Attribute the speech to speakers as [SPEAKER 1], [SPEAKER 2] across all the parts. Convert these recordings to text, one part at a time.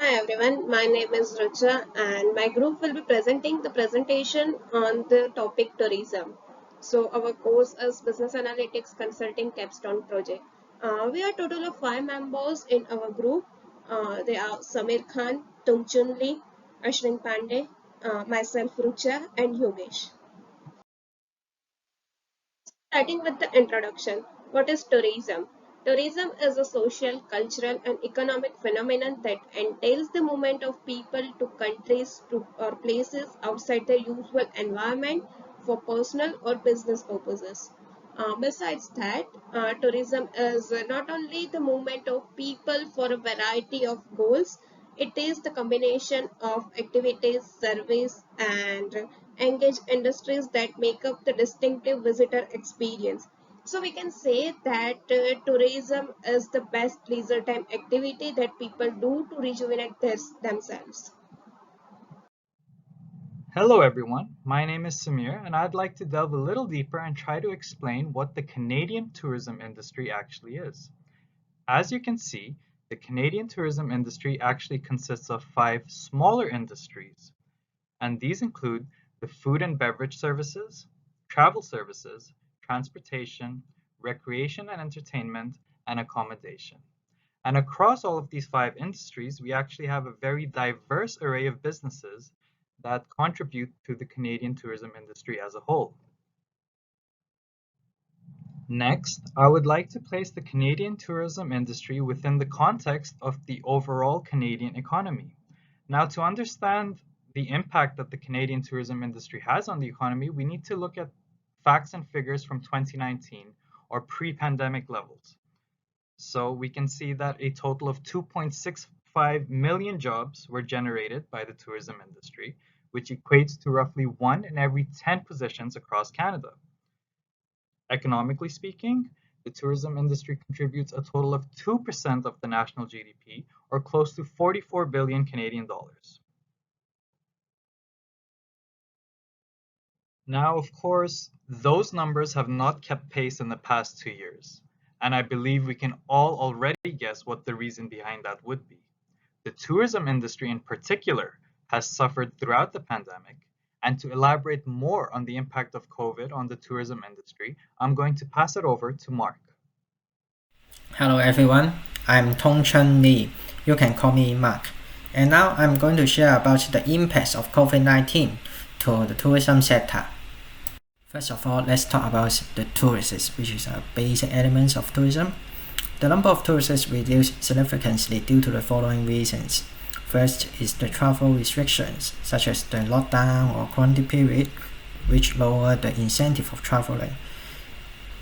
[SPEAKER 1] Hi everyone, my name is Richa and my group will be presenting the presentation on the topic tourism. So our course is Business Analytics Consulting Capstone Project. We are total of 5 members in our group. They are Samir Khan, Tungchun Lee, Ashwin Pandey, myself Rucha and Yogesh. Starting with the introduction, what is tourism? Tourism is a social, cultural, and economic phenomenon that entails the movement of people to countries or places outside their usual environment for personal or business purposes. Besides that, tourism is not only the movement of people for a variety of goals, it is the combination of activities, service, and engaged industries that make up the distinctive visitor experience. So we can say that tourism is the best leisure time activity that people do to rejuvenate themselves.
[SPEAKER 2] Hello everyone, my name is Samir and I'd like to delve a little deeper and try to explain what the Canadian tourism industry actually is. As you can see, the Canadian tourism industry actually consists of 5 smaller industries, and these include the food and beverage services, travel services, transportation, recreation and entertainment, and accommodation. And across all of these 5 industries, we actually have a very diverse array of businesses that contribute to the Canadian tourism industry as a whole. Next, I would like to place the Canadian tourism industry within the context of the overall Canadian economy. Now, to understand the impact that the Canadian tourism industry has on the economy, we need to look at facts and figures from 2019 or pre-pandemic levels. So we can see that a total of 2.65 million jobs were generated by the tourism industry, which equates to roughly 1 in every 10 positions across Canada. Economically speaking, the tourism industry contributes a total of 2% of the national GDP, or close to 44 billion Canadian dollars. Now, of course, those numbers have not kept pace in the past 2 years, and I believe we can all already guess what the reason behind that would be. The tourism industry in particular has suffered throughout the pandemic, and to elaborate more on the impact of COVID on the tourism industry, I'm going to pass it over to Mark.
[SPEAKER 3] Hello everyone, I'm Tong Chun Lee. You can call me Mark. And now I'm going to share about the impacts of COVID-19 to the tourism sector. First of all, let's talk about the tourists, which is a basic element of tourism. The number of tourists reduced significantly due to the following reasons. First is the travel restrictions, such as the lockdown or quarantine period, which lowered the incentive of traveling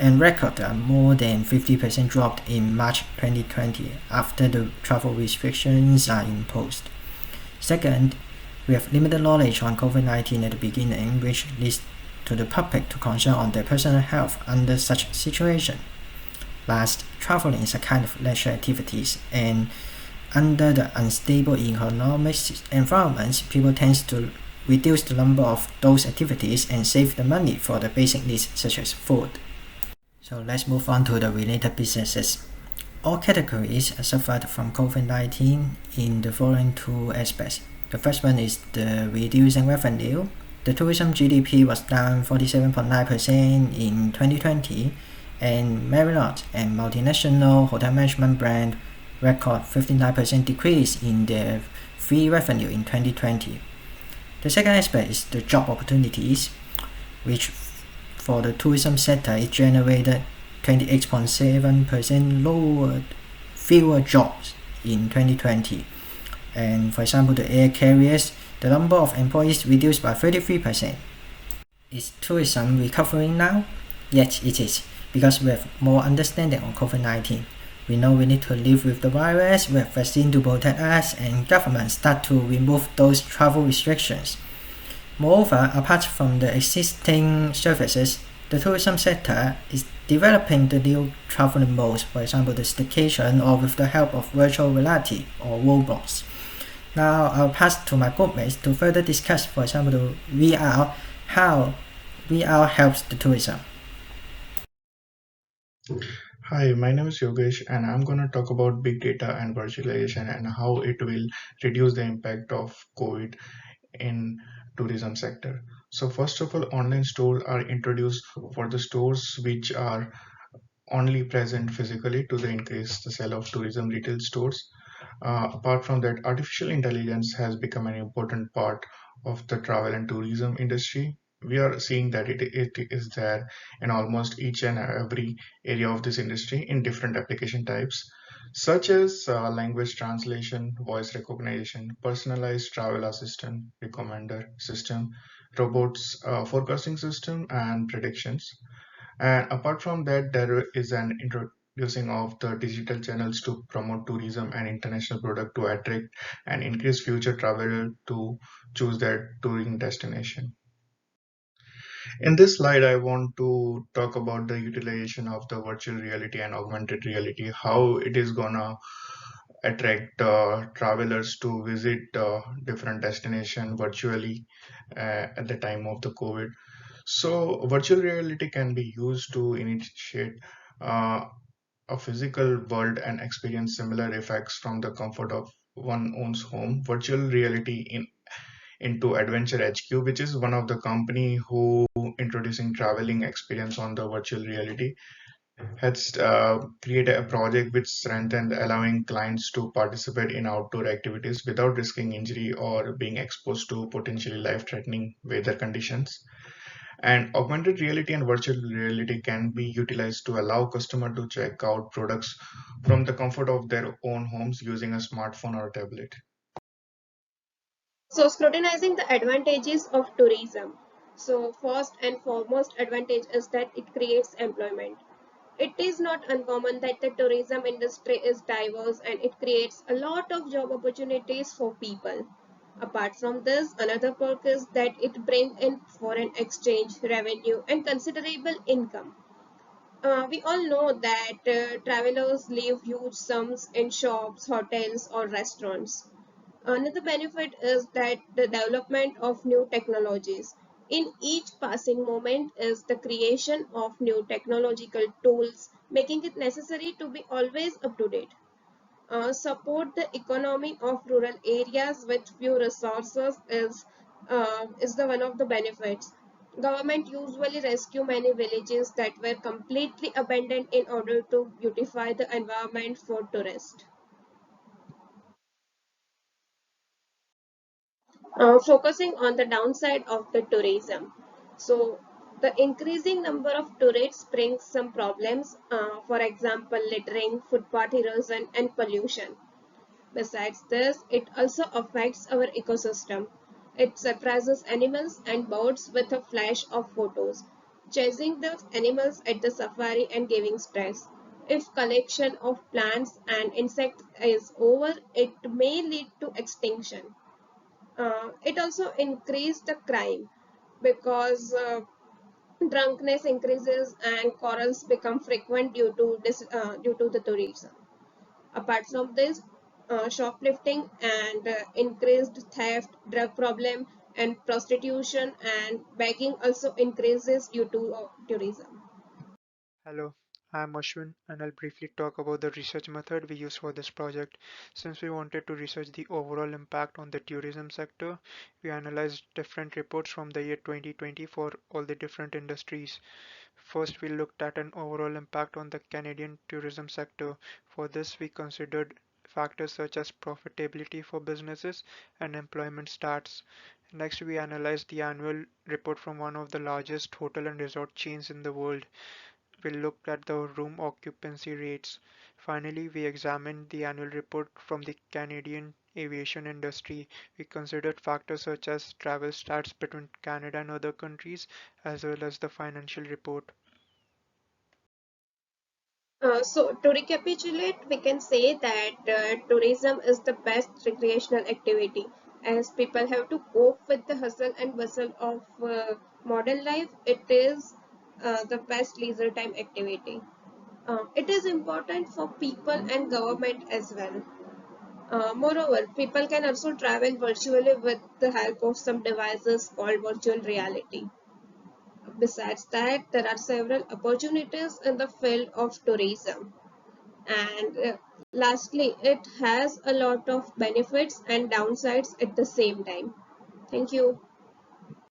[SPEAKER 3] and recorded a more than 50% drop in March 2020 after the travel restrictions are imposed. Second, we have limited knowledge on COVID-19 at the beginning, which leads to the public to concern on their personal health under such situation. Last, traveling is a kind of leisure activities, and under the unstable economic environments, people tend to reduce the number of those activities and save the money for the basic needs such as food. So let's move on to the related businesses. All categories suffered from COVID-19 in the following two aspects. The first one is the reducing revenue. The tourism GDP was down 47.9% in 2020, and Marriott and multinational hotel management brand record 59% decrease in their fee revenue in 2020. The second aspect is the job opportunities, which for the tourism sector, it generated 28.7% fewer jobs in 2020. And for example, the air carriers, the number of employees reduced by 33%. Is tourism recovering now? Yes, it is, because we have more understanding on COVID-19. We know we need to live with the virus, we have vaccine to protect us, and government start to remove those travel restrictions. Moreover, apart from the existing services, the tourism sector is developing the new traveling modes, for example, the staycation or with the help of virtual reality or robots. Now, I'll pass to my groupmates to further discuss, for example, the VR, how VR helps the tourism.
[SPEAKER 4] Hi, my name is Yogesh, and I'm going to talk about big data and virtualization and how it will reduce the impact of COVID in tourism sector. So first of all, online stores are introduced for the stores which are only present physically to the increase the sale of tourism retail stores. Apart from that, artificial intelligence has become an important part of the travel and tourism industry. We are seeing that it is there in almost each and every area of this industry in different application types, such as language translation, voice recognition, personalized travel assistant, recommender system, robots, forecasting system, and predictions. And apart from that, there is an introducing of the digital channels to promote tourism and international product to attract and increase future traveler to choose their touring destination. In this slide, I want to talk about the utilization of the virtual reality and augmented reality, how it is gonna attract travelers to visit different destination virtually at the time of the COVID. So virtual reality can be used to initiate uh, a physical world and experience similar effects from the comfort of one own's home. Virtual reality into Adventure HQ, which is one of the company who introducing traveling experience on the virtual reality, has created a project which strengthened allowing clients to participate in outdoor activities without risking injury or being exposed to potentially life-threatening weather conditions. And augmented reality and virtual reality can be utilized to allow customer to check out products from the comfort of their own homes using a smartphone or tablet.
[SPEAKER 1] So scrutinizing the advantages of tourism. So first and foremost advantage is that it creates employment. It is not uncommon that the tourism industry is diverse and it creates a lot of job opportunities for people. Apart from this, another perk is that it brings in foreign exchange, revenue, and considerable income. We all know that travelers leave huge sums in shops, hotels, or restaurants. Another benefit is that the development of new technologies. In each passing moment is the creation of new technological tools, making it necessary to be always up to date. Support the economy of rural areas with few resources is the one of the benefits. Government usually rescue many villages that were completely abandoned in order to beautify the environment for tourists. Focusing on the downside of the tourism. So, the increasing number of tourists brings some problems, for example, littering, footpath erosion, and pollution. Besides this, it also affects our ecosystem. It surprises animals and birds with a flash of photos, chasing the animals at the safari and giving stress. If collection of plants and insects is over, it may lead to extinction. It also increased the crime because drunkenness increases and quarrels become frequent due to the tourism. Apart from this, shoplifting and increased theft, drug problem, and prostitution and begging also increases due to tourism.
[SPEAKER 5] Hello, I'm Ashwin and I'll briefly talk about the research method we use for this project. Since we wanted to research the overall impact on the tourism sector, we analyzed different reports from the year 2020 for all the different industries. First, we looked at an overall impact on the Canadian tourism sector. For this, we considered factors such as profitability for businesses and employment stats. Next, we analyzed the annual report from one of the largest hotel and resort chains in the world. We looked at the room occupancy rates. Finally, we examined the annual report from the Canadian aviation industry. We considered factors such as travel stats between Canada and other countries, as well as the financial report.
[SPEAKER 1] So to recapitulate, we can say that tourism is the best recreational activity as people have to cope with the hustle and bustle of modern life. It is the best leisure time activity. It is important for people and government as well. Moreover, people can also travel virtually with the help of some devices called virtual reality. Besides that, there are several opportunities in the field of tourism. And lastly, it has a lot of benefits and downsides at the same time. Thank you.